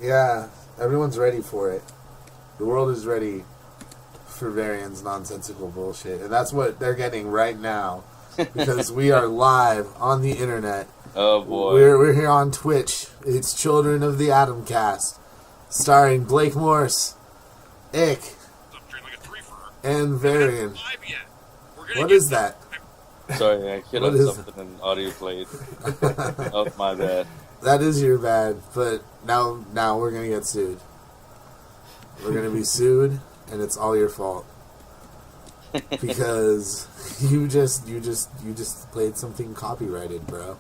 Yeah, everyone's ready for it. The world is ready for Varian's nonsensical bullshit, and that's what they're getting right now because we are live on the internet. Oh boy, we're here on Twitch. It's Children of the Atom Cast, starring Blake Morse, Ick, and Varian. What is that? Sorry, I hit on something and audio played. Oh, my bad. That is your bad, but now we're gonna get sued. We're gonna be sued, and it's all your fault because you just played something copyrighted, bro.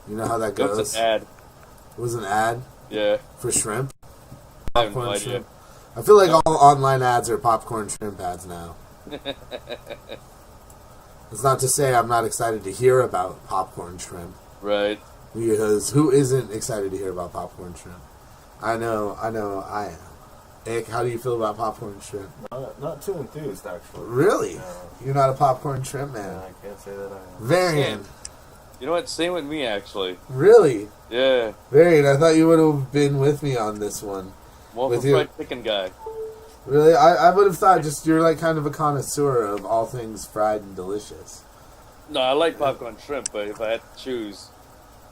You know how that goes. It was an ad. It was an ad. Yeah. For shrimp. I have no idea. I feel like all online ads are popcorn shrimp ads now. It's not to say I'm not excited to hear about popcorn shrimp. Right. Because who isn't excited to hear about popcorn shrimp? I know I am. Ick, how do you feel about popcorn shrimp? Not too enthused, actually. Really? No. You're not a popcorn shrimp man? No, I can't say that I am. Varian. You know what? Same with me, actually. Really? Yeah. Varian, I thought you would have been with me on this one. More of a fried chicken guy. Really? I would have thought just you're like kind of a connoisseur of all things fried and delicious. No, I like popcorn shrimp, but if I had to choose,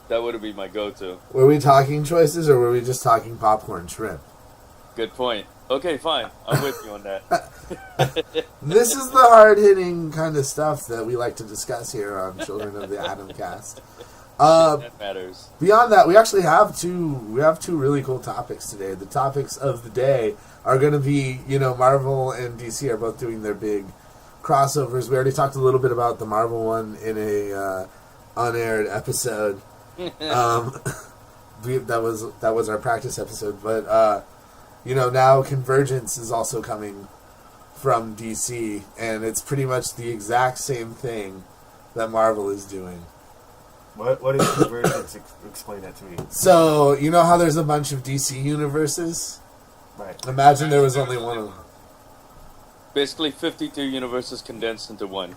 that would be my go-to. Were we talking choices, or were we just talking popcorn shrimp? Good point. Okay, fine. I'm with you on that. This is the hard-hitting kind of stuff that we like to discuss here on Children of the Atom Cast. That matters. Beyond that, we actually have two really cool topics today. The topics of the day are going to be, Marvel and DC are both doing their big crossovers. We already talked a little bit about the Marvel one in a unaired episode. That was our practice episode, but now Convergence is also coming from DC, and it's pretty much the exact same thing that Marvel is doing. What is Convergence? Explain that to me. So, you know how there's a bunch of DC universes? Right. Imagine there was only one of them. Basically, 52 universes condensed into one.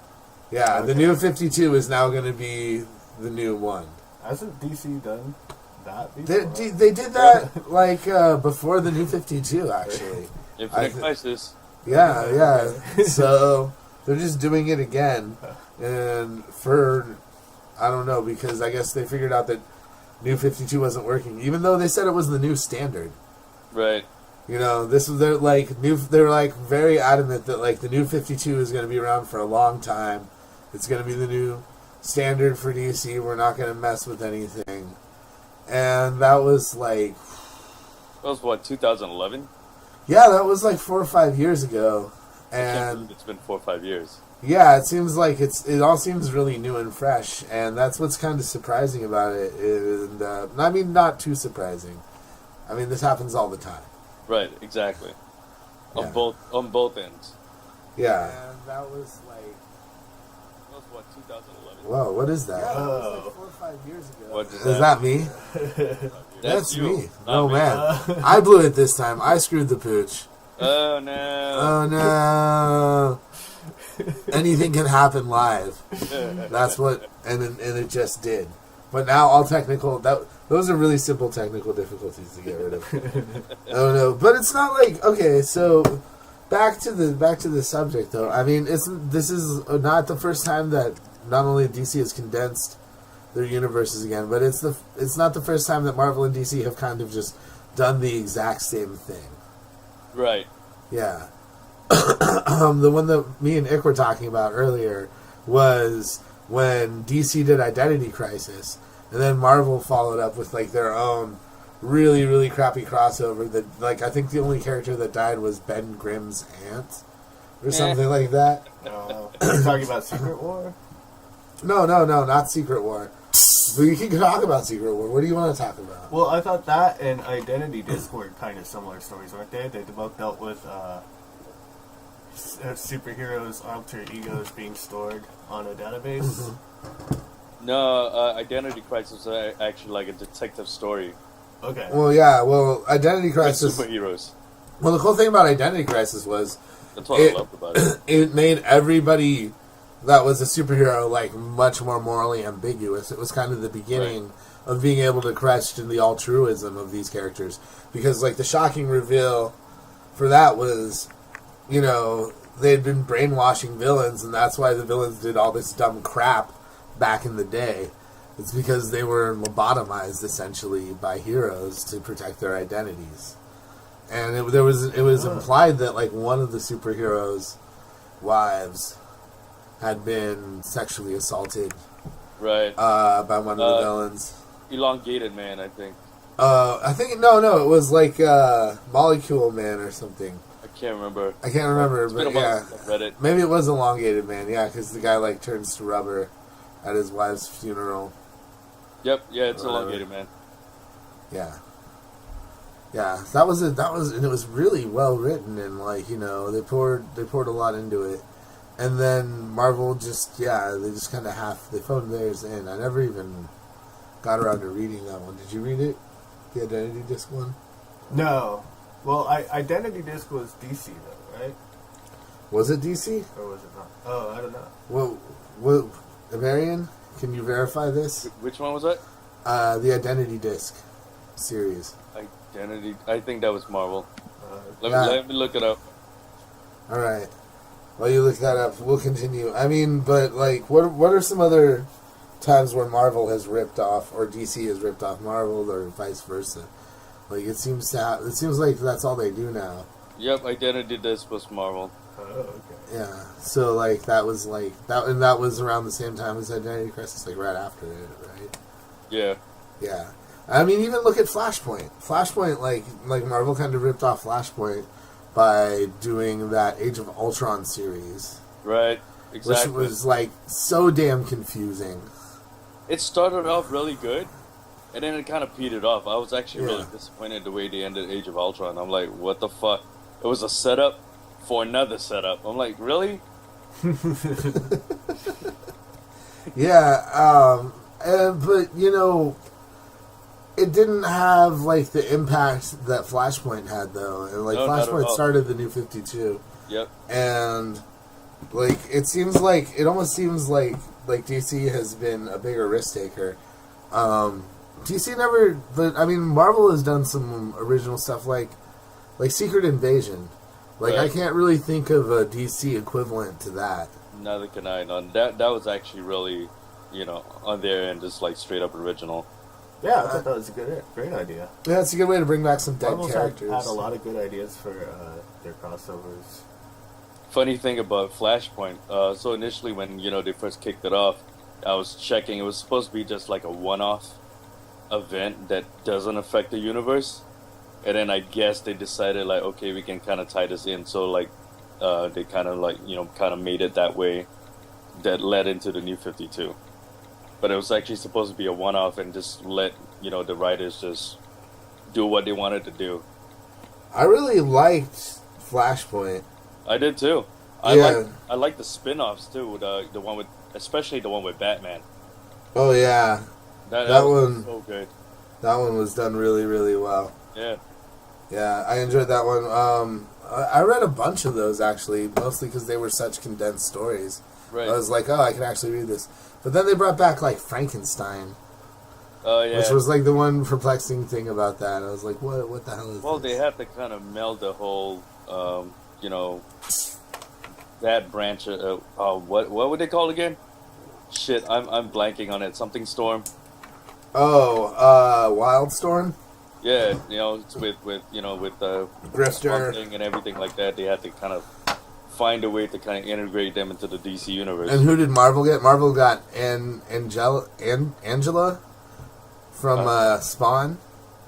Yeah, Okay. the new 52 is now going to be the new one. Hasn't DC done that before? They did that, before the new 52, actually. Infinite Crisis. Yeah. So, they're just doing it again. And I don't know, because I guess they figured out that New 52 wasn't working, even though they said it was the new standard. Right. They're very adamant that the New 52 is going to be around for a long time. It's going to be the new standard for DC. We're not going to mess with anything. And that was That was what, 2011? Yeah, that was 4 or 5 years ago. I can't And believe it's been 4 or 5 years. yeah, it seems like it all seems really new and fresh, and that's what's kind of surprising about it. And I mean, not too surprising. I mean, this happens all the time. Right, exactly. Yeah. On both ends. Yeah. And that was That was what, 2011? whoa, what is that? Yeah, that was 4 or 5 years ago. What Is that me? That's you. me. Not Oh me. man, I blew it this time. I screwed the pooch. Oh no. Oh no. Anything can happen live. That's what, and it just did. But now all those are really simple technical difficulties to get rid of. Oh no, but it's not okay. So back to the subject though. I mean, this is not the first time that not only DC has condensed their universes again, but it's not the first time that Marvel and DC have kind of just done the exact same thing. Right. Yeah. The one that me and Ick were talking about earlier was when DC did Identity Crisis, and then Marvel followed up with their own really, really crappy crossover that I think the only character that died was Ben Grimm's aunt or something like that. You're talking about Secret War? No, not Secret War. But you can talk about Secret War. What do you want to talk about? Well, I thought that and Identity Disc were kind of similar stories, weren't they? They both dealt with superheroes' alter egos being stored on a database. Mm-hmm. No, Identity Crisis was actually like a detective story. Okay. Well, yeah. Well, Identity Crisis. With superheroes. Well, the cool thing about Identity Crisis was That's what I loved about it. it made everybody that was a superhero much more morally ambiguous. It was kind of the beginning of being able to question the altruism of these characters. Because, like, the shocking reveal for that was, you know, they had been brainwashing villains, and that's why the villains did all this dumb crap back in the day. It's because they were lobotomized, essentially, by heroes to protect their identities. And it was implied that, like, one of the superheroes' wives had been sexually assaulted, right, by one of the villains. Elongated Man, I think. No, it was like Molecule Man or something. I can't remember. But yeah, I've read it. maybe it was Elongated Man. Yeah, because the guy like turns to rubber at his wife's funeral. Yep, yeah, it's Elongated Man. Yeah. Yeah, that was, and it was really well written, and like, you know, they poured a lot into it. And then Marvel they just kind of they phoned theirs in. I never even got around to reading that one. Did you read it? The Identity Disc one? No. Well, Identity Disc was DC, though, right? Was it DC? Or was it not? Oh, I don't know. Well, Marion, can you verify this? Which one was that? The Identity Disc series. Identity. I think that was Marvel. Yeah. Let me look it up. All right. While you look that up, we'll continue. I mean, but like, what are some other times where Marvel has ripped off, or DC has ripped off Marvel, or vice versa? Like, it seems like that's all they do now. Yep, Identity Disc was Marvel. Oh, okay. Yeah. So like that was like that, and that was around the same time as Identity Crisis, like right after it, right? Yeah. Yeah. I mean, even look at Flashpoint. Flashpoint, like Marvel kind of ripped off Flashpoint by doing that Age of Ultron series. Right, exactly. Which was, like, so damn confusing. It started off really good, and then it kind of petered off. I was actually really disappointed the way they ended Age of Ultron. I'm like, what the fuck? It was a setup for another setup. I'm like, really? Yeah, but, you know, it didn't have, like, the impact that Flashpoint had, though. And, like, No, Flashpoint started the New 52. Yep. And, like, it almost seems like DC has been a bigger risk taker. DC never, but, I mean, Marvel has done some original stuff like Secret Invasion. Like, right. I can't really think of a DC equivalent to that. Neither can I. No, that was actually really, you know, on their end, just like straight up original. Yeah, I thought that was a great idea. Yeah, it's a good way to bring back some dead Marvel's characters. had a lot of good ideas for their crossovers. Funny thing about Flashpoint, so initially when, you know, they first kicked it off, I was checking, it was supposed to be just like a one-off event that doesn't affect the universe. And then I guess they decided, like, okay, we can kind of tie this in. So, like, they kind of, like, you know, kind of made it that way. That led into the New 52. But it was actually supposed to be a one-off and just let, you know, the writers just do what they wanted to do. I really liked Flashpoint. I did too. I like the spin-offs too. The one with, especially the one with Batman. Oh yeah, that one was so good. That one was done really, really well. Yeah. Yeah, I enjoyed that one. I read a bunch of those actually, mostly because they were such condensed stories. Right. I was like, oh, I can actually read this. But then they brought back, like, Frankenstein. Oh, yeah. Which was, like, the one perplexing thing about that. I was like, what the hell is Well, this? they have to kind of meld the whole, you know, that branch of, what would they call it again? Shit, I'm blanking on it. Something Storm. Oh, Wildstorm? Yeah, you know, it's with you know, with the Grifter thing and everything like that. They had to kind of find a way to kind of integrate them into the DC universe. And who did Marvel get? Marvel got Angela from Spawn.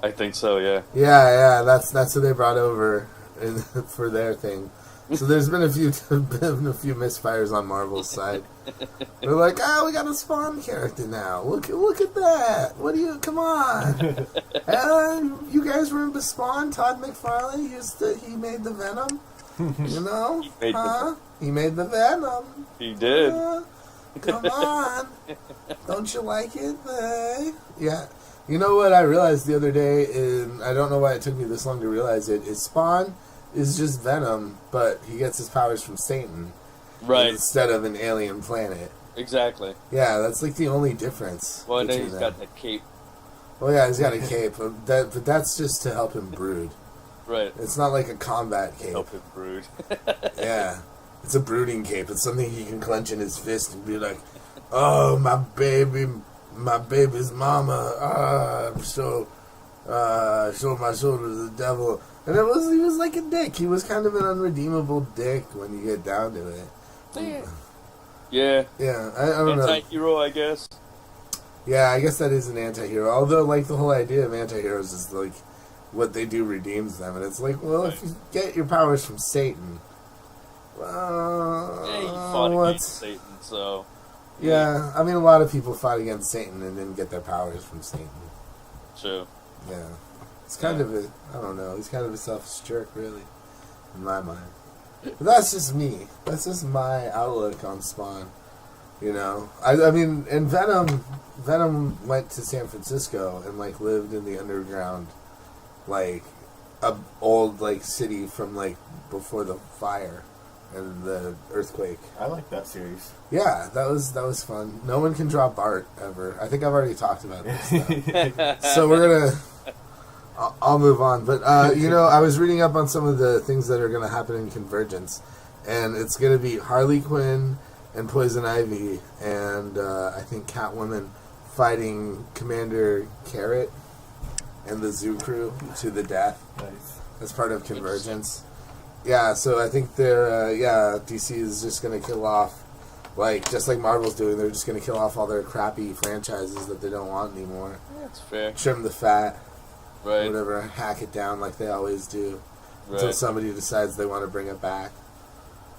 I think so, yeah. Yeah, that's who they brought over for their thing. So there's been a few misfires on Marvel's side. They're like, oh, we got a Spawn character now. Look at that. What do you? Come on. You guys remember Spawn? Todd McFarlane he made the Venom. You know? He made the Venom. He did. Come on. Don't you like it? Yeah. You know what I realized the other day, and I don't know why it took me this long to realize it, is Spawn is just Venom, but he gets his powers from Satan. Right. Instead of an alien planet. Exactly. Yeah, that's like the only difference. Well, and then he's got the cape. Oh yeah, he's got a cape, but that's just to help him brood. Right. It's not like a combat cape. Help him brood. Yeah, it's a brooding cape. It's something he can clench in his fist and be like, "Oh, my baby's mama. Show my shoulder to the devil." And he was like a dick. He was kind of an unredeemable dick when you get down to it. Yeah. Yeah, I don't know. Anti-hero, I guess. Yeah, I guess that is an anti-hero. Although, like, the whole idea of anti-heroes is, like, what they do redeems them. And it's like, well, if you get your powers from Satan, well... Yeah, he fought against Satan, so... Yeah, I mean, a lot of people fought against Satan and didn't get their powers from Satan. True. Yeah. It's kind of a... I don't know. He's kind of a selfish jerk, really, in my mind. But that's just me. That's just my outlook on Spawn. You know? I mean, and Venom went to San Francisco and, like, lived in the underground, like, a old, like, city from, like, before the fire and the earthquake. I like that series. Yeah, that was fun. No one can draw Bart, ever. I think I've already talked about this stuff. So we're gonna... I'll move on. But, you know, I was reading up on some of the things that are gonna happen in Convergence, and it's gonna be Harley Quinn and Poison Ivy, and I think Catwoman fighting Commander Carrot and the Zoo Crew to the death. Nice. As part of Convergence. Yeah, so I think DC is just going to kill off, like, just like Marvel's doing, they're just going to kill off all their crappy franchises that they don't want anymore. That's fair. Trim the fat. Right. Whatever, hack it down like they always do. Right. Until somebody decides they want to bring it back.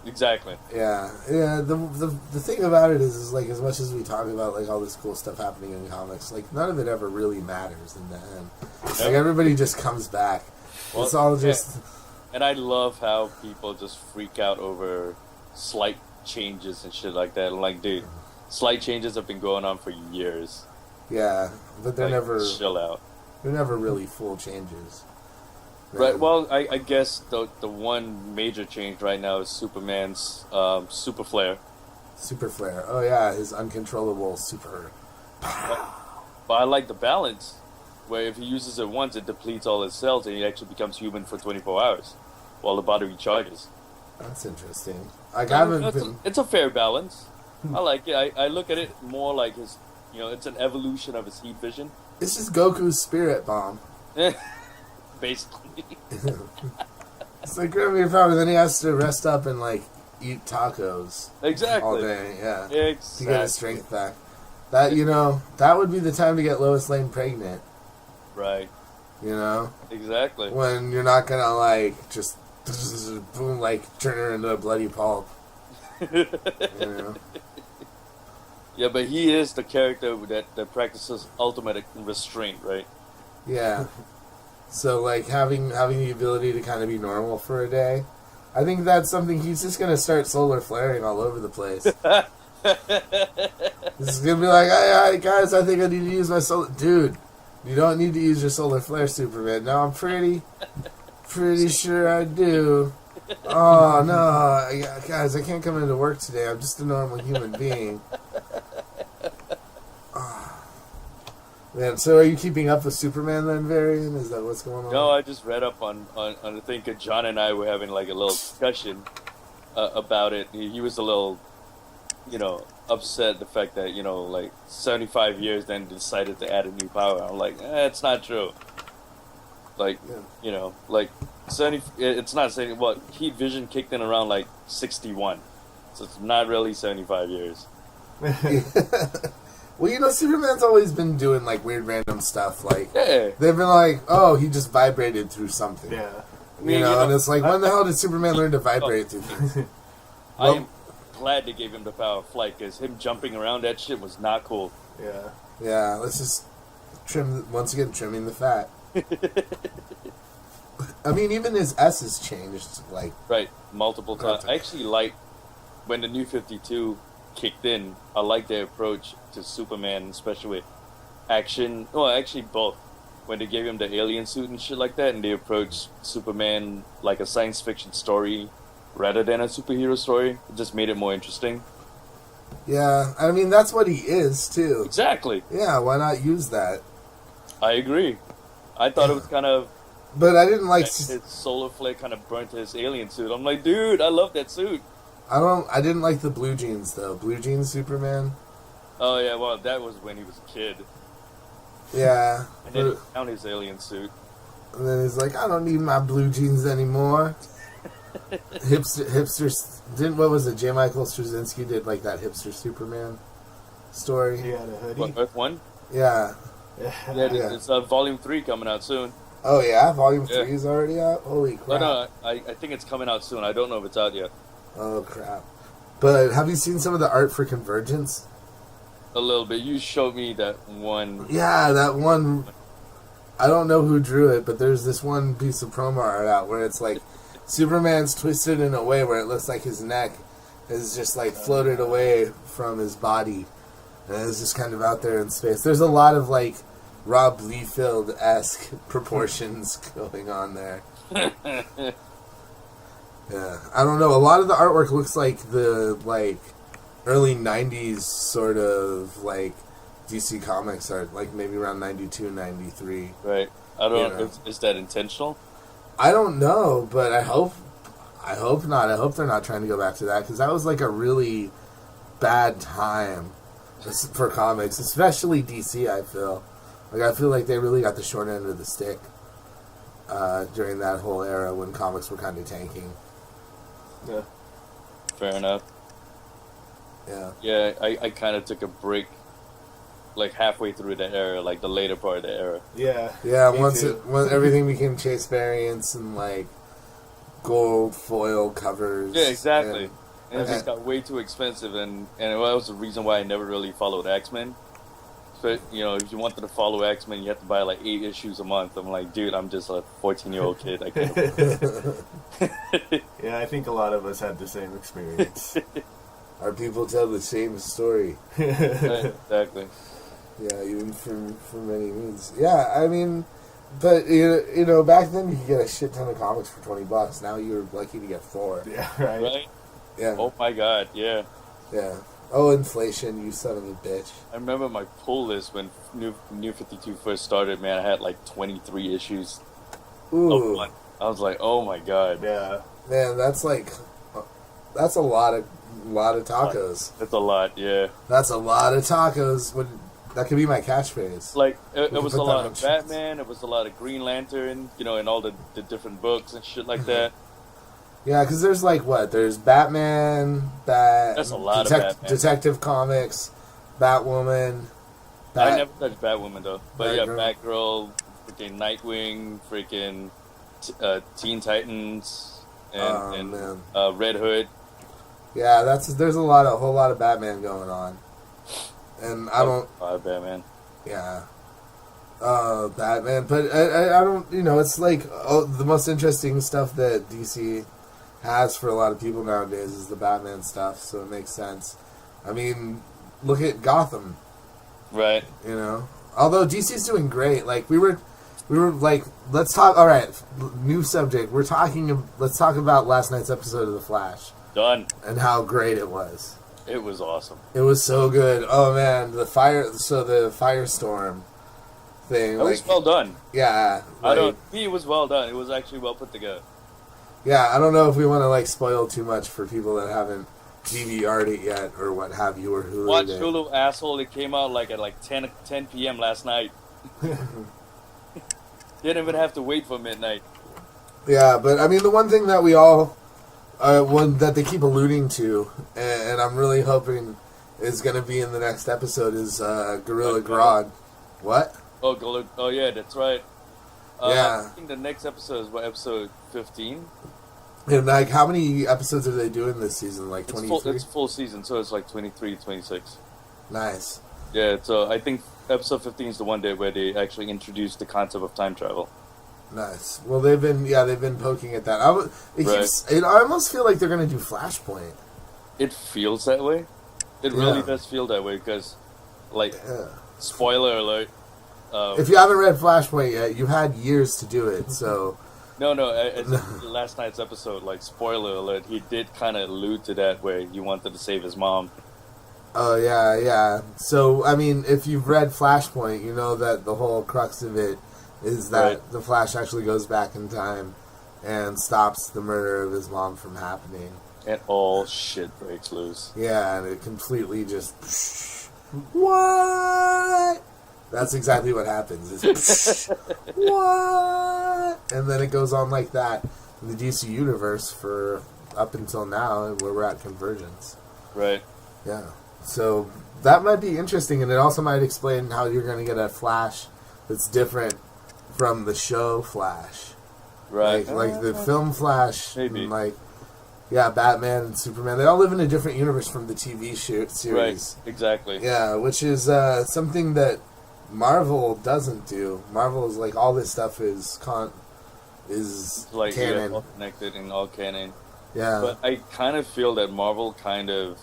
Exactly. Yeah. The thing about it is like, as much as we talk about, like, all this cool stuff happening in comics, like, none of it ever really matters in the end. Like, everybody just comes back. Well, it's all just... And I love how people just freak out over slight changes and shit like that. Like, dude, slight changes have been going on for years. Yeah, but they're never... Chill out. They're never really full changes. Right, well, I guess the one major change right now is Superman's super flare. Super flare. Oh, yeah, his uncontrollable super... But I like the balance, where if he uses it once, it depletes all his cells, and he actually becomes human for 24 hours, while the body recharges. That's interesting. It's a fair balance. I like it. I look at it more like his, you know, it's an evolution of his heat vision. It's just Goku's spirit bomb. Basically. It's like grabbing your power, then he has to rest up and, like, eat tacos. Exactly. All day, yeah. Exactly. To get his strength back. That, you know, that would be the time to get Lois Lane pregnant. Right. You know? Exactly. When you're not gonna, like, just boom, like, turn her into a bloody pulp. You know? Yeah, but he is the character that practices ultimate restraint, right? Yeah. So, like, having the ability to kind of be normal for a day, I think that's something he's just going to start solar flaring all over the place. He's going to be like, hey, guys, I think I need to use my solar... Dude, you don't need to use your solar flare, Superman. No, I'm pretty sure I do. Oh, no, guys, I can't come into work today. I'm just a normal human being. Man, so are you keeping up with Superman then, Varian? Is that what's going on? No, I just read up on I think John and I were having like a little discussion about it. He was a little, you know, upset the fact that, you know, like 75 years then decided to add a new power. I'm like, it's not true. Like, you know, like 70. It's not 70. What heat vision kicked in around like 61, so it's not really 75 years. Well, you know, Superman's always been doing, like, weird random stuff. Like, Yeah. they've been like, oh, he just vibrated through something. Yeah. You know, and it's like, when the hell did Superman learn to vibrate through things? I am glad they gave him the power of flight, because him jumping around that shit was not cool. Yeah. Yeah, let's just trimming the fat. I mean, even his S has changed, like... Right, multiple times. I actually like, when the New 52 kicked in, I like their approach to Superman, especially with action. Well, actually both. When they gave him the alien suit and shit like that, and they approached Superman like a science fiction story rather than a superhero story, it just made it more interesting. Yeah, I mean, that's what he is, too. Exactly. Yeah, why not use that? I agree. I thought it was kind of. But I didn't like his solar flare kind of burnt his alien suit. I'm like, dude, I love that suit. I didn't like the blue jeans though. Blue jeans Superman. Oh yeah, well that was when he was a kid. Yeah. And then he found his alien suit. And then he's like, I don't need my blue jeans anymore. Hipsters didn't. What was it? J. Michael Straczynski did like that hipster Superman story. He had a hoodie. What, Earth One? Yeah. Yeah, it's Volume 3 coming out soon. Oh yeah, Volume 3 is already out. Holy crap! No, I think it's coming out soon. I don't know if it's out yet. Oh crap! But have you seen some of the art for Convergence? A little bit. You showed me that one. Yeah, that one. I don't know who drew it, but there's this one piece of promo art out where it's like Superman's twisted in a way where it looks like his neck is just like floated away from his body, and it's just kind of out there in space. There's a lot of like Rob Liefeld-esque proportions going on there. Yeah, I don't know. A lot of the artwork looks like the like early '90s sort of like DC Comics art, like maybe around '92, '93. Right. I don't know. Is that intentional? I don't know, but I hope not. I hope they're not trying to go back to that because that was like a really bad time for comics, especially DC. I feel like they really got the short end of the stick during that whole era when comics were kind of tanking. Yeah. Fair enough. Yeah. Yeah, I kind of took a break, like halfway through that era, like the later part of the era. Yeah. Yeah. Once everything became chase variants and like gold foil covers. Yeah, exactly. And it just got way too expensive, and that was the reason why I never really followed X-Men. But, if you wanted to follow X-Men, you have to buy like 8 issues a month. I'm like, dude, I'm just a 14-year-old kid. I can't afford it. Yeah, I think a lot of us had the same experience. Our people tell the same story. Right, exactly. Yeah, even for many means. Yeah, I mean, but back then you could get a shit ton of comics for $20. Now you're lucky to get 4. Yeah, right. Right? Yeah. Oh my god, yeah. Yeah. Oh, inflation, you son of a bitch. I remember my pull list when New 52 first started, man. I had like 23 issues. Ooh. I was like, oh my god. Yeah. Man, that's a lot of tacos. That's a lot, yeah. That's a lot of tacos. That could be my catchphrase. Like, it was a lot of Batman, it was a lot of Green Lantern, and all the different books and shit like that. Yeah, because there's there's Batman, That's a lot of Batman. Detective Comics, Batwoman. I never touched Batwoman though, but Batgirl. yeah, Batgirl, freaking Nightwing, freaking Teen Titans, and Red Hood. Yeah, there's a whole lot of Batman going on, and I don't. Batman. Yeah. Batman, but I don't. It's like the most interesting stuff that DC has for a lot of people nowadays is the Batman stuff, so it makes sense. I mean, look at Gotham. Right. Although DC's doing great. Like we were like, let's talk. All right, new subject. Let's talk about last night's episode of The Flash. Done. And how great it was. It was awesome. It was so good. Oh man, the firestorm thing. It was well done. Yeah. It was well done. It was actually well put together. Yeah, I don't know if we want to spoil too much for people that haven't DVR'd it yet or what have you, or Hulu. Watch Hulu, asshole. It came out at 10 p.m. last night. Didn't even have to wait for midnight. Yeah, but I mean, the one thing that we all, one that they keep alluding to, and I'm really hoping is going to be in the next episode is Gorilla Grodd. What? Oh yeah, that's right. Yeah. I think the next episode is episode 15? And how many episodes are they doing this season? 23? It's full season, so it's 23, 26. Nice. Yeah, so I think episode 15 is the one where they actually introduced the concept of time travel. Nice. Well, they've been poking at that. I almost feel like they're going to do Flashpoint. It feels that way. It really does feel that way because, spoiler alert. If you haven't read Flashpoint yet, you've had years to do it, so... No, last night's episode, spoiler alert, he did kind of allude to that where he wanted to save his mom. Oh, yeah, yeah. So, I mean, if you've read Flashpoint, you know that the whole crux of it is that the Flash actually goes back in time and stops the murder of his mom from happening. And all shit breaks loose. Yeah, and it completely just... What? That's exactly what happens. It's what? And then it goes on like that in the DC universe for up until now, where we're at Convergence. Right. Yeah. So that might be interesting, and it also might explain how you're going to get a Flash that's different from the show Flash. Right. Like the film Flash. Maybe. And like, yeah, Batman and Superman. They all live in a different universe from the TV series. Right. Exactly. Yeah, which is something that Marvel doesn't do. Marvel is like, all this stuff is like canon. All connected and all canon. Yeah. But I kind of feel that Marvel kind of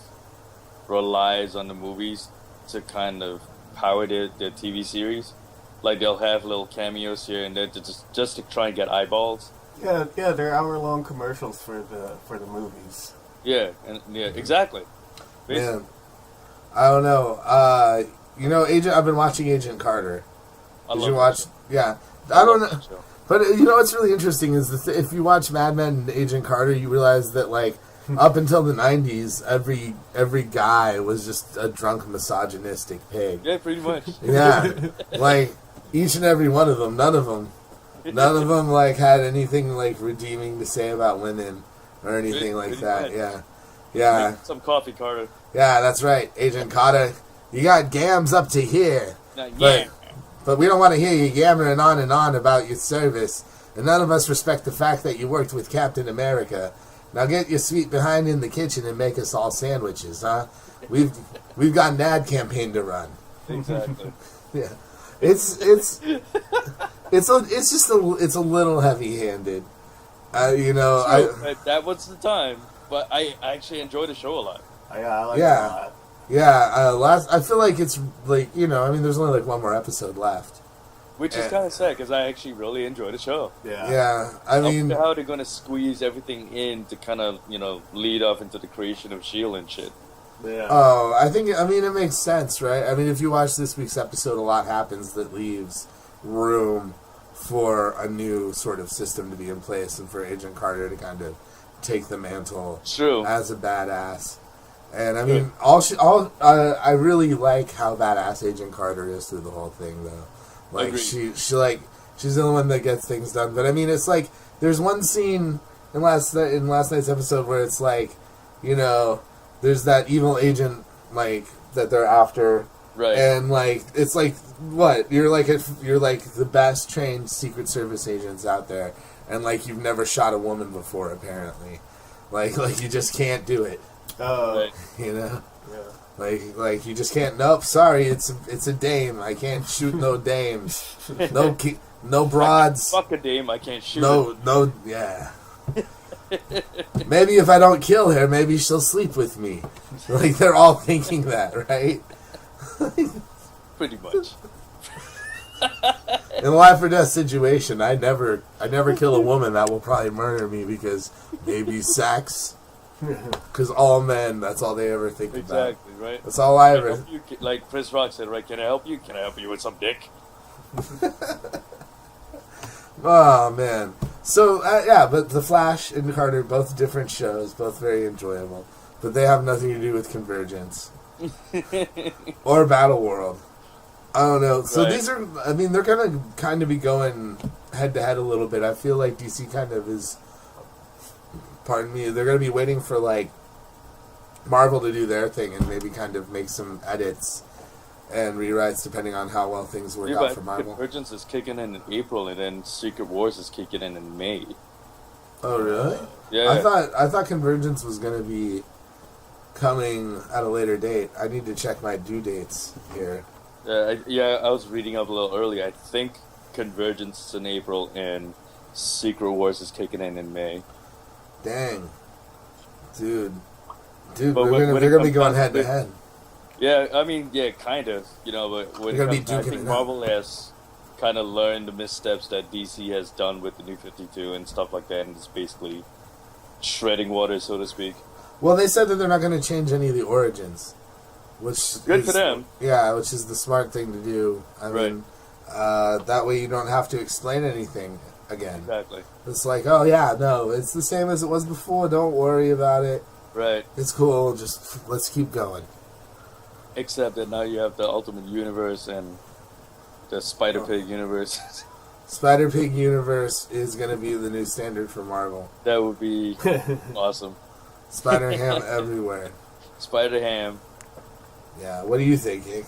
relies on the movies to kind of power their TV series. Like, they'll have little cameos here and there just to try and get eyeballs. Yeah, they're hour-long commercials for the movies. Yeah, exactly. Basically. Man, I don't know. You know, I've been watching Agent Carter. Did you watch? Yeah, I don't know. But you know what's really interesting is if you watch Mad Men and Agent Carter, you realize that like up until the 90s, every guy was just a drunk misogynistic pig. Yeah, pretty much. Yeah, like each and every one of them. None of them like had anything like redeeming to say about women or anything like that. Much. Yeah, yeah. Make some coffee, Carter. Yeah, that's right, Agent Carter. You got gams up to here. Yeah. But we don't want to hear you yammering on and on about your service. And none of us respect the fact that you worked with Captain America. Now get your sweet behind in the kitchen and make us all sandwiches, huh? We've got an ad campaign to run. Exactly. Yeah. It's a little heavy-handed. You know, that was the time, but I actually enjoy the show a lot. I like it a lot. Yeah, I feel like it's like, you know, I mean, there's only like one more episode left. Which is kind of sad, because I actually really enjoy the show. Yeah, I mean... how they're going to squeeze everything in to kind of, you know, lead off into the creation of S.H.I.E.L.D. and shit. Yeah. Oh, I mean, it makes sense, right? I mean, if you watch this week's episode, a lot happens that leaves room for a new sort of system to be in place and for Agent Carter to kind of take the mantle as a badass. And I mean, I really like how badass Agent Carter is through the whole thing, though. Like Agreed. she's the only one that gets things done. But I mean, it's like there's one scene in last night's episode where it's like, you know, there's that evil agent like that they're after, right? And like it's like what you're like the best trained Secret Service agents out there, and like you've never shot a woman before apparently, like you just can't do it. Right. You know, yeah. Like you just can't. Nope, sorry, it's a dame. I can't shoot no dames. No broads. Fuck a dame. I can't shoot. No. Yeah. Maybe if I don't kill her, maybe she'll sleep with me. Like they're all thinking that, right? Pretty much. In a life or death situation, I never kill a woman that will probably murder me because maybe sex. Because all men, that's all they ever think about. Exactly, right? That's all I ever... Like Chris Rock said, right? Can I help you? Can I help you with some dick? Oh, man. So, yeah, but The Flash and Carter, both different shows, both very enjoyable. But they have nothing to do with Convergence. Or Battle World. I don't know. So these are... I mean, they're going to kind of be going head-to-head a little bit. I feel like DC kind of is... Pardon me, they're going to be waiting for, like, Marvel to do their thing and maybe kind of make some edits and rewrites depending on how well things work out for Marvel. Convergence is kicking in April, and then Secret Wars is kicking in May. Oh, really? Yeah. I thought Convergence was going to be coming at a later date. I need to check my due dates here. I was reading up a little early. I think Convergence is in April, and Secret Wars is kicking in May. Dang. Dude, But they're gonna be going head to head. Yeah, I mean, yeah, kind of, you know, but when They're it gonna comes, be I think duking it Marvel has kind of learned the missteps that DC has done with the New 52 and stuff like that, and it's basically treading water, so to speak. Well, they said that they're not going to change any of the origins. which Good is, for them. Yeah, which is the smart thing to do. I mean, that way you don't have to explain anything again. Exactly. It's like, oh yeah, no, it's the same as it was before. Don't worry about it. Right. It's cool. Just let's keep going. Except that now you have the Ultimate Universe and the Spider-Pig universe. Spider-Pig universe is going to be the new standard for Marvel. That would be awesome. Spider-Ham everywhere. Spider-Ham. Yeah. What do you think, Hank?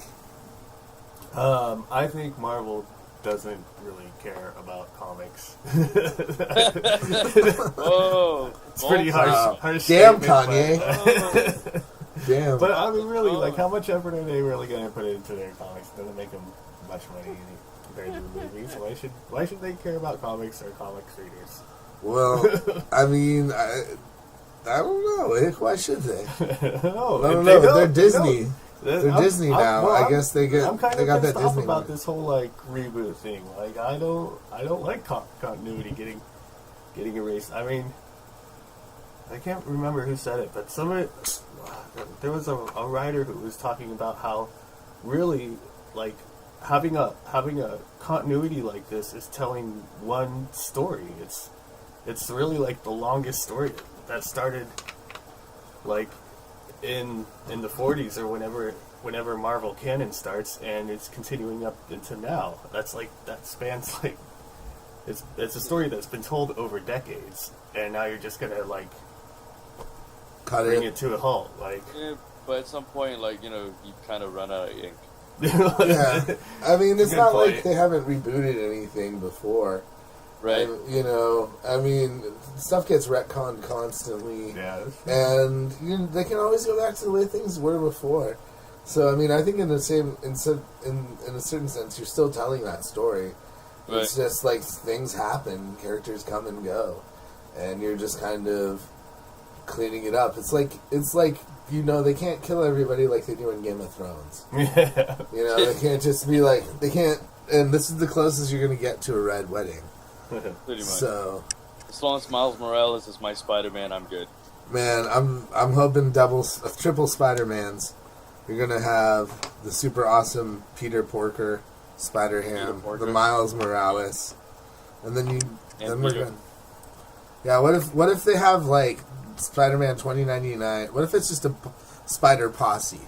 I think Marvel doesn't really care about comics. Oh, It's pretty harsh. Damn, statement, Kanye. Damn. But I mean, really, like, how much effort are they really going to put into their comics? It doesn't make them much money compared to the movies. Why should they care about comics or comics readers? Well, I mean, I don't know. Hank, why should they? No, I don't know. They're Disney. They're Disney now. I guess they got I'm kind of that pissed off Disney about money. this whole like reboot thing. Like I don't like continuity getting erased. I mean, I can't remember who said it, but there was a writer who was talking about how really like having a continuity like this is telling one story. It's really like the longest story that started like in the 40s or whenever Marvel canon starts, and it's continuing up into now. That spans like it's a story that's been told over decades, and now you're just gonna like bring it to a halt. Like, yeah, but at some point, like, you know, you kind of run out of ink. Yeah, I mean, it's Good not point. like they haven't rebooted anything before. Right. And, you know, I mean, stuff gets retconned constantly. Yeah. And they can always go back to the way things were before. So, I mean, I think in a certain sense, you're still telling that story. Right. It's just like things happen, characters come and go, and you're just kind of cleaning it up. It's like they can't kill everybody like they do in Game of Thrones. Yeah. You know, they can't just be like they can't. And this is the closest you're going to get to a red wedding. Pretty much. So, As long as Miles Morales is my Spider-Man, I'm good. man, I'm hoping triple Spider-Mans. You're gonna have the super awesome Peter Porker, Spider-Ham, the Miles Morales, and then we're gonna. Yeah, what if they have like Spider-Man 2099? What if it's just a spider posse,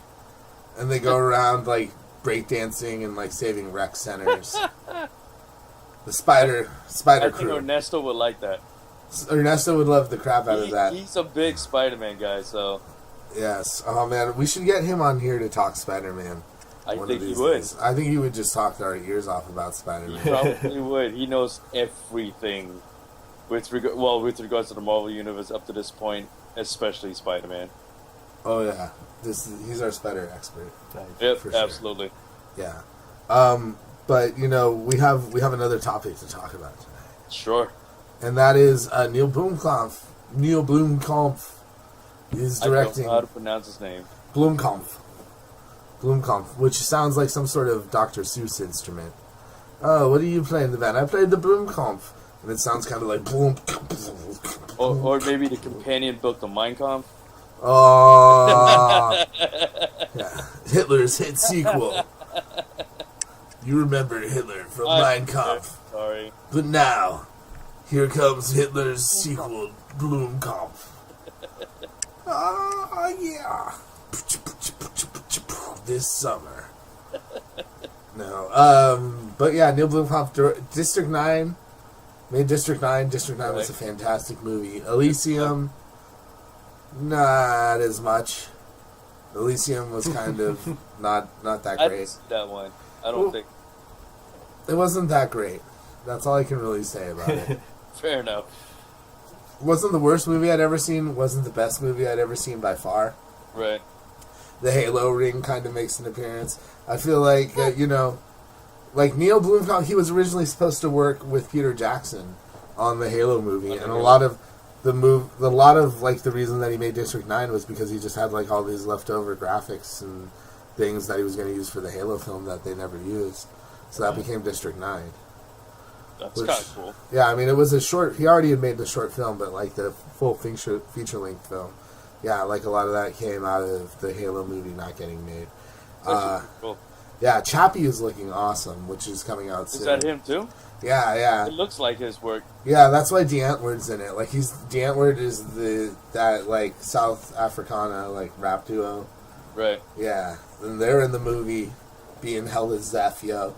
and they go around like breakdancing and like saving rec centers? The spider I think crew. Ernesto would like that. Ernesto would love the crap out of that. He's a big Spider-Man guy, so Yes. Oh man, we should get him on here to talk Spider-Man. I think he would. Days. I think he would just talk our ears off about Spider-Man. He probably would. He knows everything with regards to the Marvel Universe up to this point, especially Spider-Man. Oh yeah, he's our spider expert. Yep, for sure. absolutely. Yeah. But we have another topic to talk about tonight. Sure. And that is Neil Blomkamp. Neil Blomkamp is directing. I don't know how to pronounce his name. Blomkamp, which sounds like some sort of Dr. Seuss instrument. Oh, what do you play in the band? I played the Blomkamp. And it sounds kind of like Bloom. Or maybe the companion book, the Mein Kampf. Oh, yeah. Hitler's hit sequel. You remember Hitler from Mein Kampf. Sorry. But now, here comes Hitler's sequel, Blomkamp. Yeah. This summer. No. But yeah, Neil Blomkamp, District 9. Made District 9. District 9 was a fantastic movie. Elysium, not as much. Elysium was kind of not that great. I didn't see that one. I don't think. It wasn't that great. That's all I can really say about it. Fair enough. Wasn't the worst movie I'd ever seen. Wasn't the best movie I'd ever seen by far. Right. The Halo ring kind of makes an appearance. I feel like, like Neil Blomkamp, he was originally supposed to work with Peter Jackson on the Halo movie, and a lot of the reason that he made District 9 was because he just had like all these leftover graphics and things that he was going to use for the Halo film that they never used. So that became District 9. That's kind of cool. Yeah, I mean, it was a short. He already had made the short film, but like the full feature length film, yeah, like a lot of that came out of the Halo movie not getting made. Cool. Yeah, Chappie is looking awesome, which is coming out soon. Is that him too? Yeah. It looks like his work. Yeah, that's why D'Antwoord's in it. Like D'Antwoord is that like South Africana like rap duo. Right. Yeah, and they're in the movie, being held as Zeph, yo.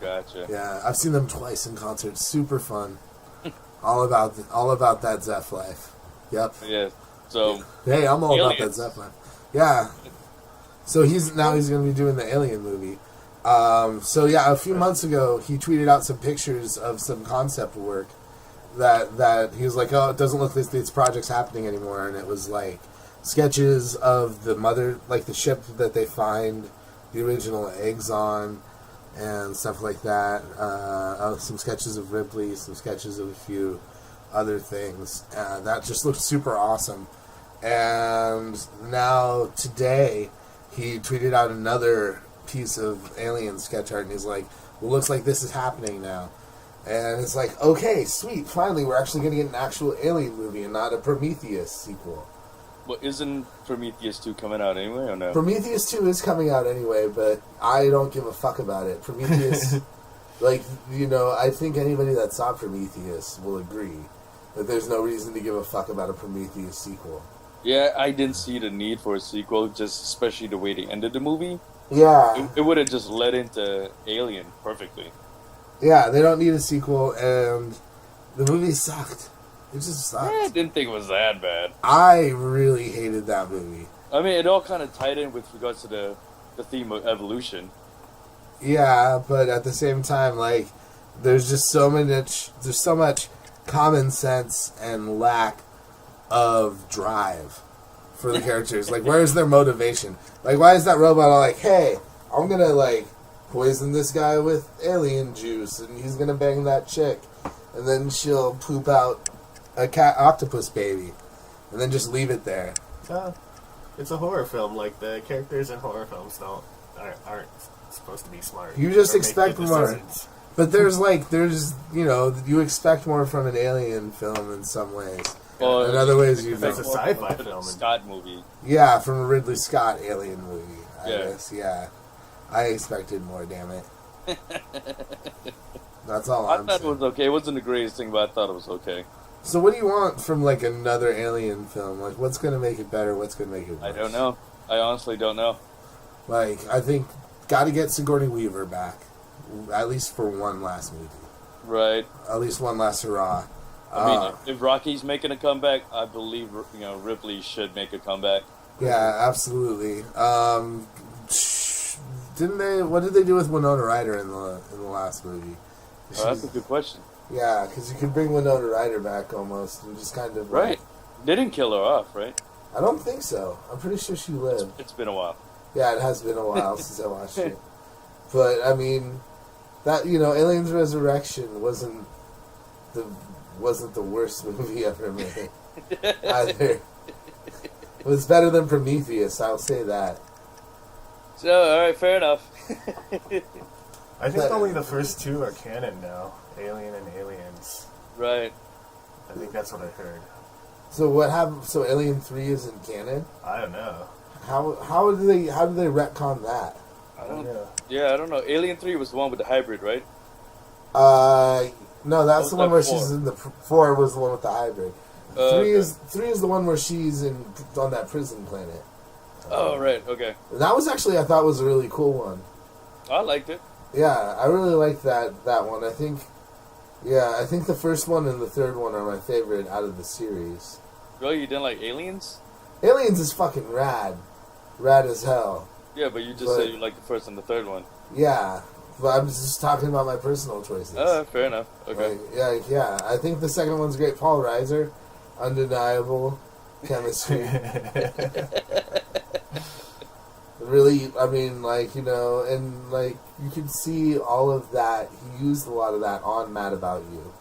Gotcha. Yeah, I've seen them twice in concert. Super fun. all about that Zeph life. Yep. Yeah. So. Hey, I'm all about that Aliens. Zeph life. Yeah. So he's going to be doing the Alien movie. So yeah, a few months ago he tweeted out some pictures of some concept work that he was like, oh, it doesn't look like this project's happening anymore, and it was like sketches of the mother, like the ship that they find the original eggs on, and stuff like that. Some sketches of Ripley, some sketches of a few other things. That just looked super awesome. And now today he tweeted out another piece of Alien sketch art, and he's like, well, looks like this is happening now. And it's like, okay, sweet, finally we're actually going to get an actual Alien movie and not a Prometheus sequel. Well, isn't Prometheus 2 coming out anyway, or no? Prometheus 2 is coming out anyway, but I don't give a fuck about it. Prometheus, like, you know, I think anybody that saw Prometheus will agree that there's no reason to give a fuck about a Prometheus sequel. Yeah, I didn't see the need for a sequel, just especially the way they ended the movie. Yeah. It would have just led into Alien perfectly. Yeah, they don't need a sequel, and the movie sucked. It just sucked. I didn't think it was that bad. I really hated that movie. I mean, it all kind of tied in with regards to the theme of evolution. Yeah, but at the same time, like, there's so much common sense and lack of drive for the characters. Like, where's their motivation? Like, why is that robot all like, hey, I'm gonna, like, poison this guy with alien juice, and he's gonna bang that chick, and then she'll poop out a cat octopus baby, and then just leave it there. It's a horror film. Like, the characters in horror films aren't supposed to be smart. You just or make expect good more. decisions. But you know, you expect more from an alien film in some ways. Well, in other ways, you It's don't. a sci-fi film. Scott movie. Yeah, from a Ridley Scott alien movie, I Yeah. guess. Yeah. I expected more, damn it. That's all I I'm thought it saying. was okay. It wasn't the greatest thing, but I thought it was okay. So what do you want from, like, another alien film? Like, what's going to make it better? What's going to make it worse? I don't know. I honestly don't know. Like, I think, got to get Sigourney Weaver back. At least for one last movie. Right. At least one last hurrah. I mean, if Rocky's making a comeback, I believe, you know, Ripley should make a comeback. Yeah, absolutely. What did they do with Winona Ryder in the last movie? Oh, that's a good question. Yeah, because you could bring Winona Ryder back almost and just kind of... Right. They didn't kill her off, right? I don't think so. I'm pretty sure she lived. It's been a while. Yeah, it has been a while since I watched it. But, I mean, that, you know, Aliens Resurrection wasn't the worst movie ever made. Either. It was better than Prometheus, I'll say that. So, alright, fair enough. I think only the first two are canon now. Alien and Aliens. Right. I think that's what I heard. So what happened? So Alien 3 isn't canon? I don't know. How do they retcon that? I don't know. Yeah, I don't know. Alien 3 was the one with the hybrid, right? No, that's was the one that where 4? she's in the 4 was the one with the hybrid. Three Okay. is the one where she's on that prison planet. Oh, right, okay. That was actually, I thought, was a really cool one. I liked it. Yeah, I really liked that one. I think the first one and the third one are my favorite out of the series. Really, you didn't like Aliens? Aliens is fucking rad. Rad as hell. Yeah, but you just But- said you liked the first and the third one. Yeah, but I'm just talking about my personal choices. Fair enough. Okay. Like, yeah. I think the second one's great. Paul Reiser, undeniable chemistry. Really, I mean, like, you know, and like you could see all of that. He used a lot of that on Mad About You.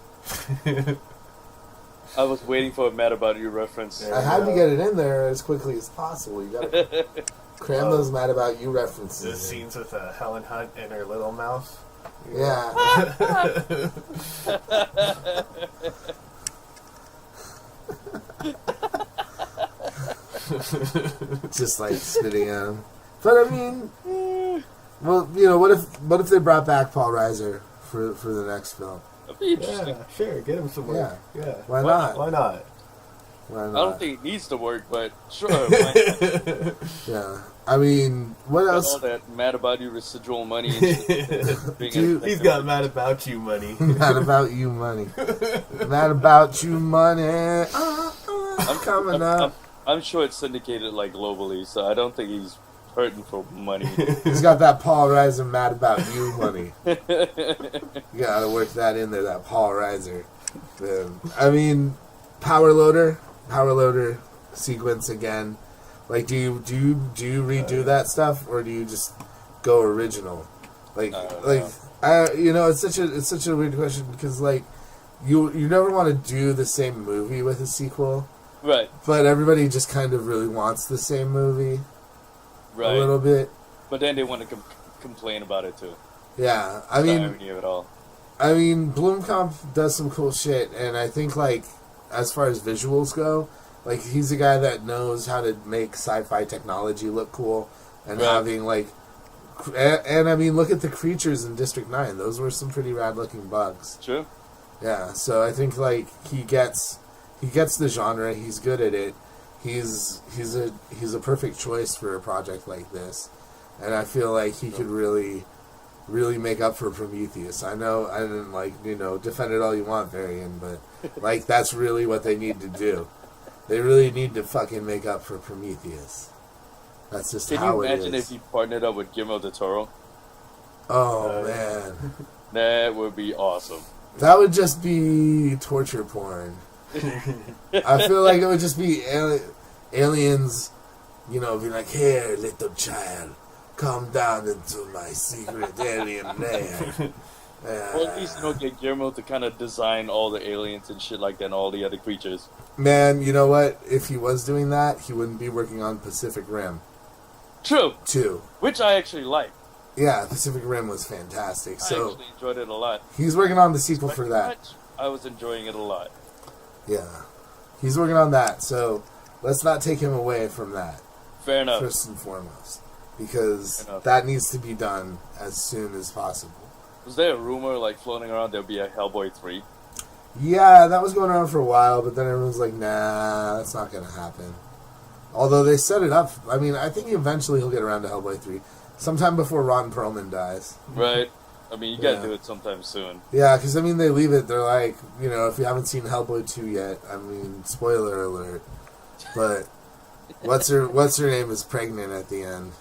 I was waiting for a Mad About You reference. Yeah. I had to get it in there as quickly as possible. You gotta cram those Mad About You The references. scenes with Helen Hunt and her little mouth. Yeah. Just like spitting at him. But I mean, Well, what if they brought back Paul Reiser for the next film? That'd be interesting. Yeah, sure. Get him some work. Yeah. Why not? Why not? Why not? I don't think he needs to work, but sure. Why not? Yeah. I mean, what Got else? all that mad about you residual money. And shit, He's got mad about you money. Mad about you money. Mad about you money. I'm coming up. I'm sure it's syndicated like globally, so I don't think he's hurting for money. He's got that Paul Reiser mad about you money. You gotta work that in there, that Paul Reiser. I mean, power loader sequence again. Like, do you redo that stuff, or do you just go original? It's such a weird question because like you never want to do the same movie with a sequel, Right. but everybody just kind of really wants the same movie, Right. a little bit. But then they want to complain about it too. Yeah, It's the irony of it all. I mean, Blomkamp does some cool shit, and I think, like, as far as visuals go, like, he's a guy that knows how to make sci-fi technology look cool, and having, like, and I mean, look at the creatures in District 9. Those were some pretty rad-looking bugs. True. Yeah, so I think, like, he gets the genre, he's good at it, he's a perfect choice for a project like this, and I feel like he could really make up for Prometheus. I know I didn't defend it all you want, Varian, but like that's really what they need to do. They really need to fucking make up for Prometheus. That's just how it is. Can you imagine if he partnered up with Guillermo del Toro? Oh man, That would be awesome. that would just be torture porn. I feel like it would just be aliens, being like, "Here, little child, come down into my secret alien lair." Or at least get Guillermo to kind of design all the aliens and shit like that and all the other creatures. Man, you know what? If he was doing that, he wouldn't be working on Pacific Rim True. 2. Which I actually like. Yeah, Pacific Rim was fantastic. I So actually enjoyed it a lot. he's working on the sequel for that. I was enjoying it a lot. Yeah, he's working on that. So let's not take him away from that. Fair enough. First and foremost, because that needs to be done as soon as possible. Was there a rumor floating around there'll be a Hellboy 3? Yeah, that was going around for a while, but then everyone's like, "Nah, that's not going to happen." Although they set it up. I mean, I think eventually he'll get around to Hellboy 3, sometime before Ron Perlman dies. Right. I mean, you gotta do it sometime soon. Yeah, because, I mean, they leave it. They're like, if you haven't seen Hellboy 2 yet, I mean, spoiler alert. But what's her name is pregnant at the end.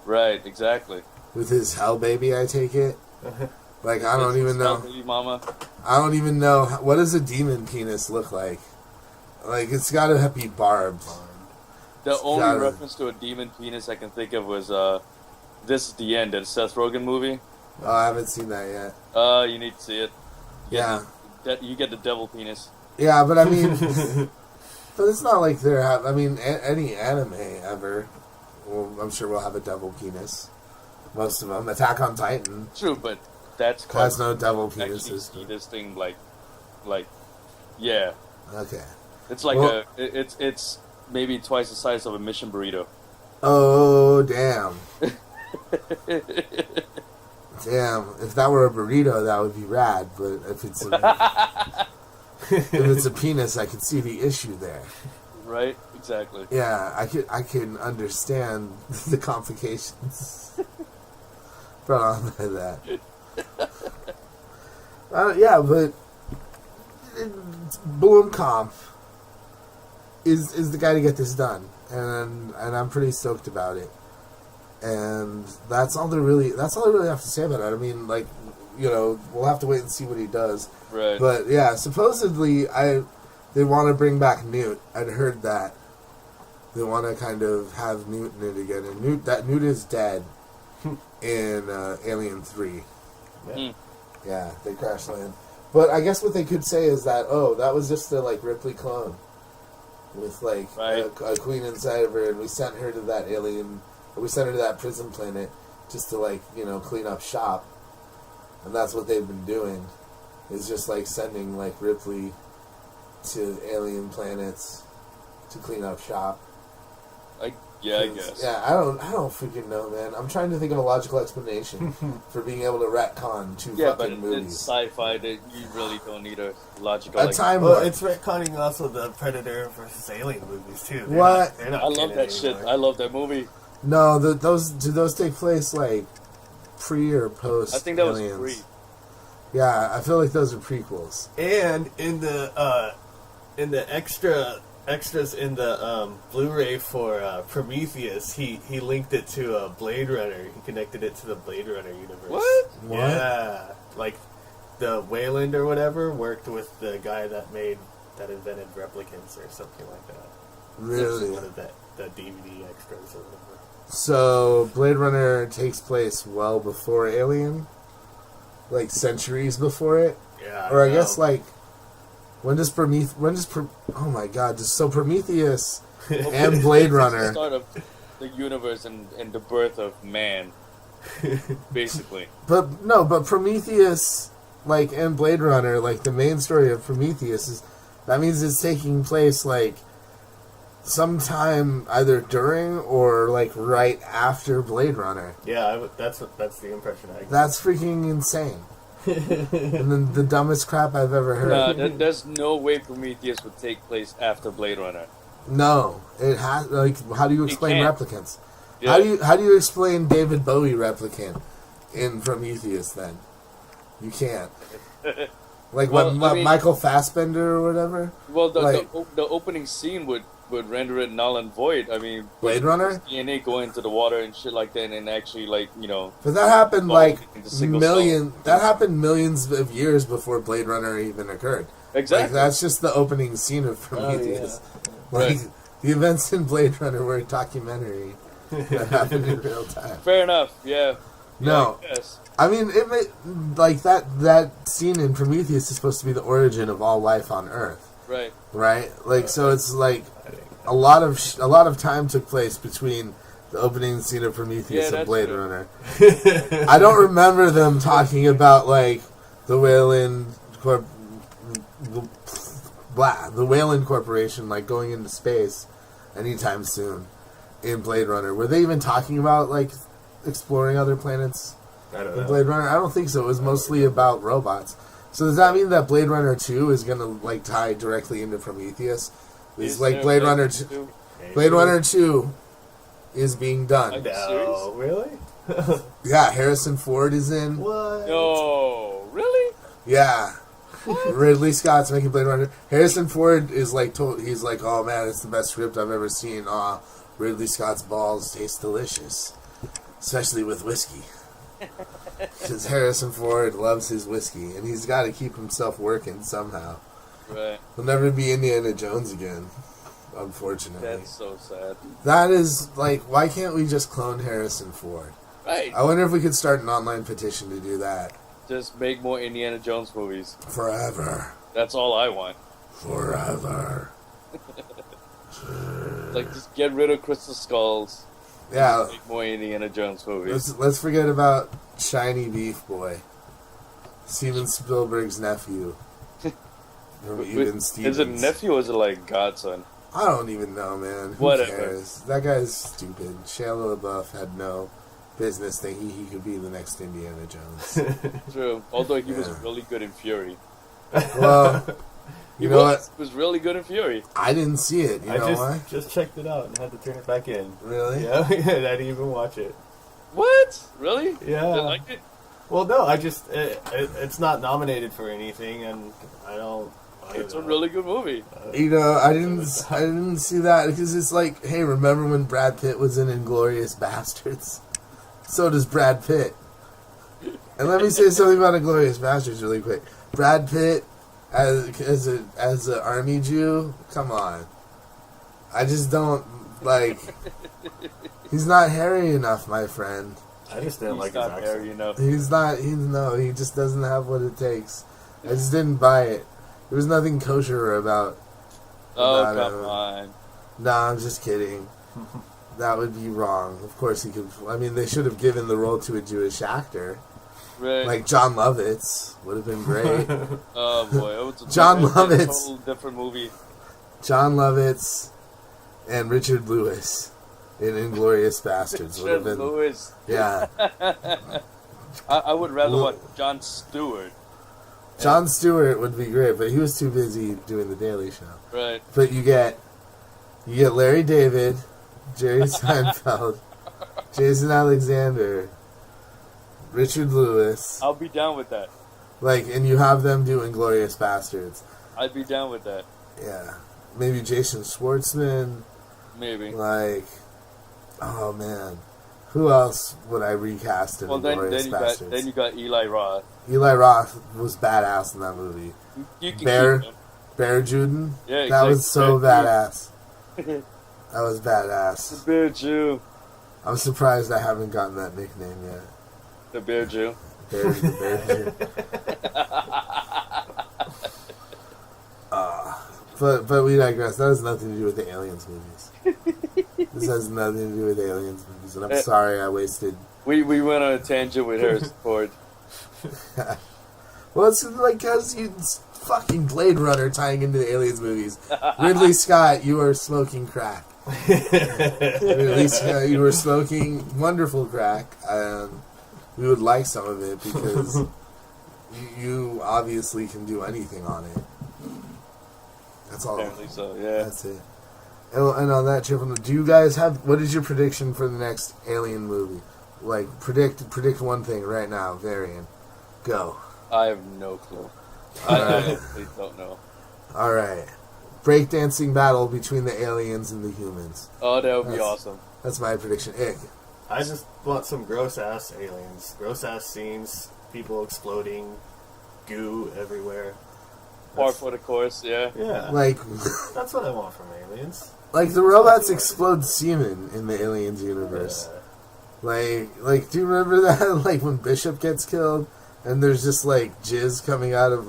Right, exactly. With his hell baby, I take it. Like, I don't even know. Baby mama. I don't even know. What does a demon penis look like? Like, it's got to be barbed. The only reference to a demon penis I can think of was This Is the End, that Seth Rogen movie. Oh, I haven't seen that yet. You need to see it. Yeah. You get the devil penis. Yeah, but I mean, but it's not like any anime ever. Well, I'm sure we'll have a devil penis. Most of them. Attack on Titan. True, but that's has no devil actually penises. see this thing yeah. Okay. It's it's maybe twice the size of a Mission Burrito. Oh damn. Damn, if that were a burrito, that would be rad. But if it's a penis, I could see the issue there. Right, exactly. Yeah, I can understand the complications brought on by that. Yeah, but Blomkamp is the guy to get this done, and I'm pretty stoked about it. And that's all I really have to say about it. I mean, we'll have to wait and see what he does. Right. But yeah, supposedly they want to bring back Newt. I'd heard that they want to kind of have Newt in it again, and Newt is dead in Alien 3. Yeah. Yeah, they crash land. But I guess what they could say is that that was just the Ripley clone with a queen inside of her, and we sent her to that alien. We sent her to that prison planet just to clean up shop, and that's what they've been doing. Is just sending Ripley to alien planets to clean up shop. Yeah, I guess. Yeah, I don't freaking know, man. I'm trying to think of a logical explanation for being able to retcon two Yeah, but fucking movies. it's sci-fi that you really don't need a logical. A time Well, warp. it's retconning also the Predator versus Alien movies too. What? They're not I love canon that shit. anymore. I love that movie. No, do those take place like pre or post? I think that was Aliens? free. Yeah, I feel like those are prequels. And in the extras in the Blu-ray for Prometheus, he linked it to Blade Runner. He connected it to the Blade Runner universe. What? Yeah, like the Wayland or whatever worked with the guy that invented replicants or something like that. Really? One of the DVD extras or whatever. So Blade Runner takes place well before Alien, like centuries before it, Yeah. or I guess like when does oh my god, so Prometheus and Blade It's the Runner. start of the universe and the birth of man, basically. But Prometheus, like, and Blade Runner, like, the main story of Prometheus is, that means it's taking place, like, sometime either during or, like, right after Blade Runner. Yeah, that's the impression I get. That's freaking insane. And then the dumbest crap I've ever heard. There's no way Prometheus would take place after Blade Runner. No, it has, like, how do you explain can't. replicants? Yeah. How do you explain David Bowie replicant in Prometheus then? You can't. Like Well, what I mean- Michael Fassbender or whatever? Well, Like- the opening scene would render it null and void. I mean, Blade Runner? DNA go into the water and shit like that, and actually, like, you know, But that happened like into single that happened millions of years before Blade Runner even occurred. Like exactly. that's just the opening scene of Prometheus. Like Right. the events in Blade Runner were a documentary that happened in real time. Fair enough. Yeah. No. Yeah, I guess. I mean, like that scene in Prometheus is supposed to be the origin of all life on Earth, Right. right? Like, so it's like a lot of time took place between the opening scene of Prometheus Yeah, and that's Blade true. Runner. I don't remember them talking about like the Wayland the Wayland Corporation like going into space anytime soon in Blade Runner. Were they even talking about like exploring other planets? I don't In know. Blade Runner, I don't think so. It was mostly about robots. So does that mean that Blade Runner 2 is gonna like tie directly into Prometheus? It's Is like there Blade a Runner 2. Blade Runner 2 is being done. No, really? Yeah, Harrison Ford is in. What? No, really? Yeah. Ridley Scott's making Blade Runner. Harrison Ford is like he's like, oh man, it's the best script I've ever seen. Ridley Scott's balls taste delicious, especially with whiskey. Because Harrison Ford loves his whiskey, and he's got to keep himself working somehow. Right. He'll never be Indiana Jones again, unfortunately. That's so sad. That is, like, why can't we just clone Harrison Ford? Right. I wonder if we could start an online petition to do that. Just make more Indiana Jones movies. Forever. That's all I want. Forever. Like, just get rid of Crystal Skulls. Yeah, Make more Indiana Jones movies. let's forget about Shiny Beef Boy. Steven Spielberg's nephew. From Even Stevens. Is it nephew or is it like godson? I don't even know, man. Who Whatever. cares? That guy's stupid. Shia LaBeouf had no business thinking he could be the next Indiana Jones. True. Although he was Yeah. really good in Fury. Well, you know what? He was really good in Fury. I didn't see it. You I know why? just checked it out and had to turn it back in. Really? Yeah, I didn't even watch it. What? Really? Yeah. You liked it? Well, no, I just it's not nominated for anything, and I don't It's a know. really good movie. You know, I didn't see that because it's like, hey, remember when Brad Pitt was in Inglourious Bastards? So does Brad Pitt. And let me say something about Inglourious Bastards really quick. Brad Pitt as an army Jew, come on. I just don't like. He's not hairy enough, my friend. I just didn't He's like his not accent. hairy enough. He's not. He just doesn't have what it takes. I just didn't buy it. There was nothing kosher about. Oh, about come him. on. Nah, I'm just kidding. That would be wrong. Of course he could. I mean, they should have given the role to a Jewish actor, Right. like John Lovitz. Would have been great. Oh, boy. It was a John it's a Lovitz. total different movie. John Lovitz and Richard Lewis. in Inglourious Bastards. Would have been, Lewis. yeah. I would rather watch Jon Stewart. Jon Stewart would be great, but he was too busy doing the Daily Show. Right. But you get Larry David, Jerry Seinfeld, Jason Alexander, Richard Lewis. I'll be down with that. And you have them do Inglourious Bastards. I'd be down with that. Yeah. Maybe Jason Schwartzman. Maybe. Oh man. Who else would I recast in Inglourious Bastards? Then you got Eli Roth. Eli Roth was badass in that movie. You can Bear keep him. Juden? Yeah, exactly. That was so badass. That was badass. The Bear Jew. I'm surprised I haven't gotten that nickname yet. The Bear Jew. The Bear Jew. But we digress. That has nothing to do with the Aliens movies. This has nothing to do with Aliens movies, and I'm sorry I wasted. We went on a tangent with Harrison Ford. Well, it's because it's fucking Blade Runner tying into the Aliens movies. Ridley Scott, you are smoking crack. Ridley Scott, you were smoking wonderful crack. We would like some of it because you obviously can do anything on it. That's all. Apparently so, yeah. That's it. And on that triple note, do you guys have... What is your prediction for the next Alien movie? Predict one thing right now, Varian. Go. I have no clue. I honestly don't know. Alright. Breakdancing battle between the aliens and the humans. Oh, that would be awesome. That's my prediction. Ick. I just want some gross-ass aliens. Gross-ass scenes, people exploding, goo everywhere. Par for the course, yeah. Yeah. That's what I want from aliens. The robots explode semen in the Aliens universe. Yeah. Do you remember that? When Bishop gets killed, and there's just, jizz coming out of,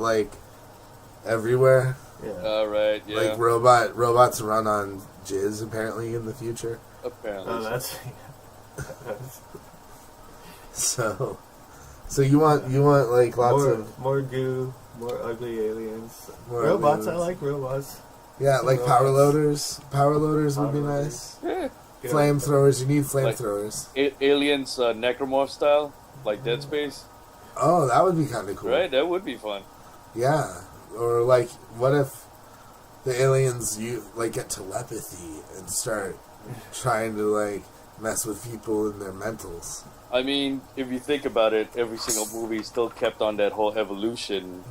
everywhere? Yeah. Right, yeah. Robots run on jizz, apparently, in the future. Apparently. Oh, that's... So you want lots of... More goo, more ugly aliens. More robots, aliens. I like robots. Yeah, power loaders. Power loaders would be nice. Yeah. Flamethrowers, you need flamethrowers. Aliens necromorph style, like Dead Space. Oh, that would be kind of cool. Right, that would be fun. Yeah, or what if the aliens get telepathy and start trying to mess with people in their mentals? I mean, if you think about it, every single movie still kept on that whole evolution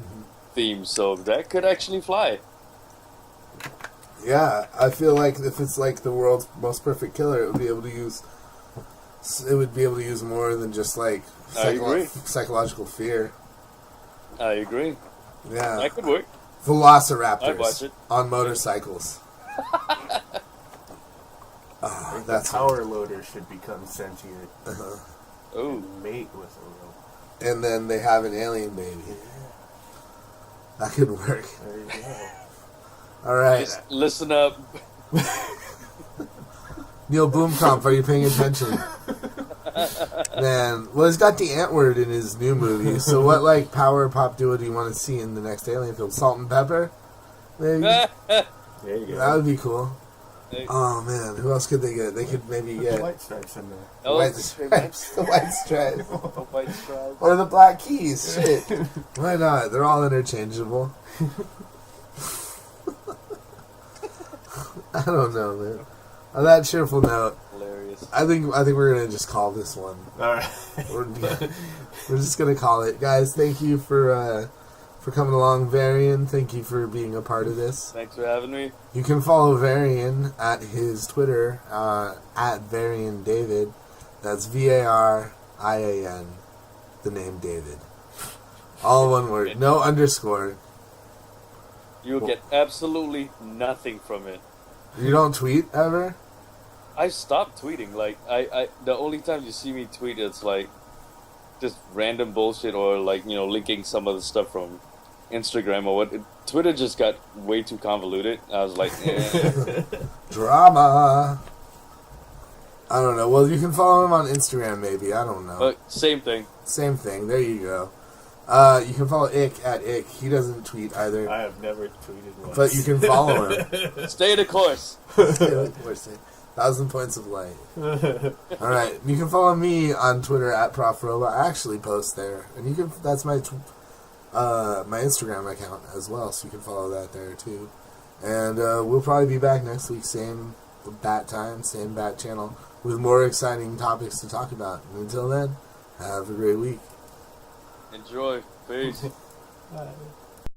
theme, so that could actually fly. Yeah, I feel like if it's the world's most perfect killer, it would be able to use more than just psychological fear. I agree. Yeah, That could work. I'd watch Velociraptors it. on motorcycles. The power loader should become sentient. Oh, Mate with a robot. And then they have an alien baby. That could work. There you go. All right. just listen up. Neil Blomkamp, are you paying attention? Man, well, he's got the Ant word in his new movie. So what power pop duo do you want to see in the next Alien film? Salt and Pepper? Maybe? There you go. That would be cool. Oh man, who else could they get? They could maybe Put get the White Stripes in there. the White Stripes, the White Stripes, The White Stripes. or the Black Keys. Shit, why not? They're all interchangeable. I don't know, man. On that cheerful note, Hilarious. I think we're gonna just call this one. All right. We're just gonna call it, guys. Thank you for coming along, Varian. Thank you for being a part of this. Thanks for having me. You can follow Varian at his Twitter at Varian David. That's VARIAN, the name David. All one word, no underscore. You'll get absolutely nothing from it. You don't tweet ever? I stopped tweeting. I the only time you see me tweet, it's just random bullshit or linking some of the stuff from Instagram or what. Twitter just got way too convoluted. I was like, eh. Drama. I don't know. Well, you can follow him on Instagram, maybe. I don't know. Same thing. Same thing. There you go. You can follow Ick at Ick. He doesn't tweet either. I have never tweeted once. But you can follow him. Stay the course. 1,000 points of light. All right, you can follow me on Twitter at ProfRobot. I actually post there, and you can. That's my my Instagram account as well, so you can follow that there too. And we'll probably be back next week, same bat time, same bat channel, with more exciting topics to talk about. And until then, have a great week. Enjoy. Peace. Bye.